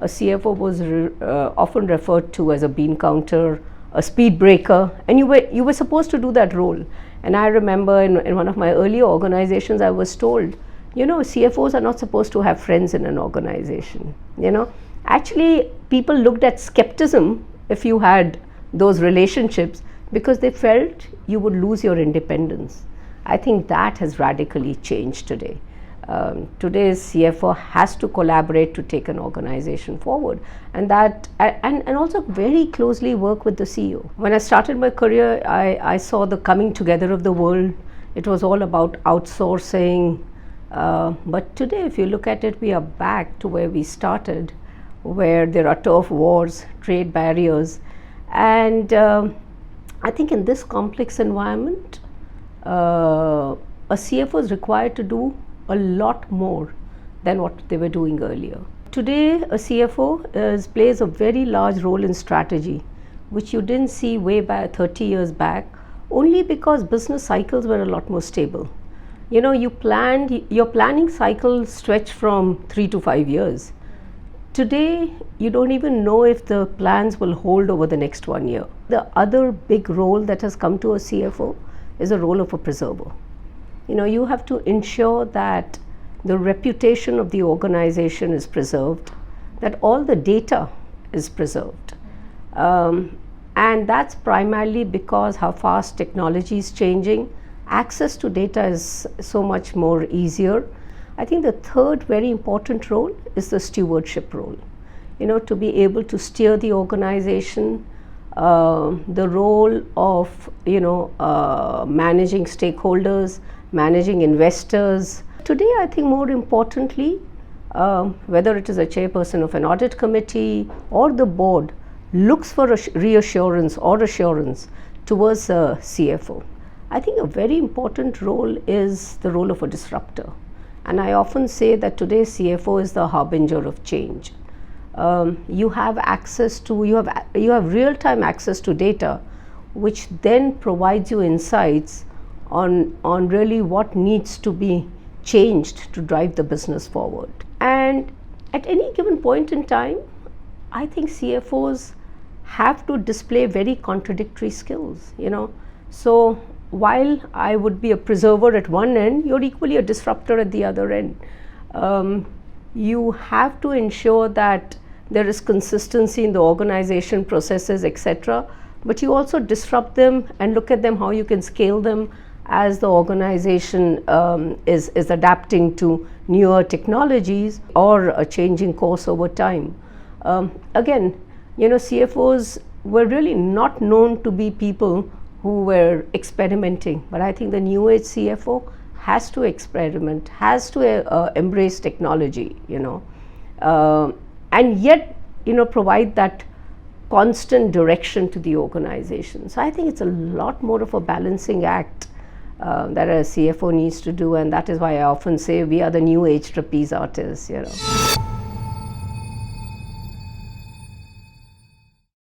a CFO was often referred to as a bean counter, a speed breaker, and you were supposed to do that role. And I remember in one of my earlier organizations, I was told, CFOs are not supposed to have friends in an organization. Actually, people looked at skepticism if you had those relationships, because they felt you would lose your independence. I think that has radically changed today. Today's CFO has to collaborate to take an organization forward, and also very closely work with the CEO. When I started my career, I saw the coming together of the world. It was all about outsourcing, but today, if you look at it, we are back to where we started, where there are turf wars, trade barriers, and I think in this complex environment, a CFO is required to do a lot more than what they were doing earlier. Today, a CFO plays a very large role in strategy, which you didn't see way back 30 years back, only because business cycles were a lot more stable. Your planning cycle stretched from 3 to 5 years. Today, you don't even know if the plans will hold over the next 1 year. The other big role that has come to a CFO is the role of a preserver. You have to ensure that the reputation of the organization is preserved, that all the data is preserved. And that's primarily because how fast technology is changing. Access to data is so much more easier. I think the third very important role is the stewardship role. To be able to steer the organization, the role of, managing stakeholders, managing investors. Today, I think more importantly, whether it is a chairperson of an audit committee or the board, looks for a reassurance or assurance towards a CFO. I think a very important role is the role of a disruptor. And I often say that today CFO is the harbinger of change. You have real-time access to data, which then provides you insights on really what needs to be changed to drive the business forward. And at any given point in time, I think CFOs have to display very contradictory skills. So while I would be a preserver at one end, you're equally a disruptor at the other end. You have to ensure that there is consistency in the organization, processes, etc. But you also disrupt them and look at them how you can scale them as the organization is adapting to newer technologies or a changing course over time. Again, CFOs were really not known to be people who were experimenting, but I think the new age CFO has to experiment, has to embrace technology, and yet, provide that constant direction to the organization. So I think it's a lot more of a balancing act that a CFO needs to do, and that is why I often say we are the new age trapeze artists.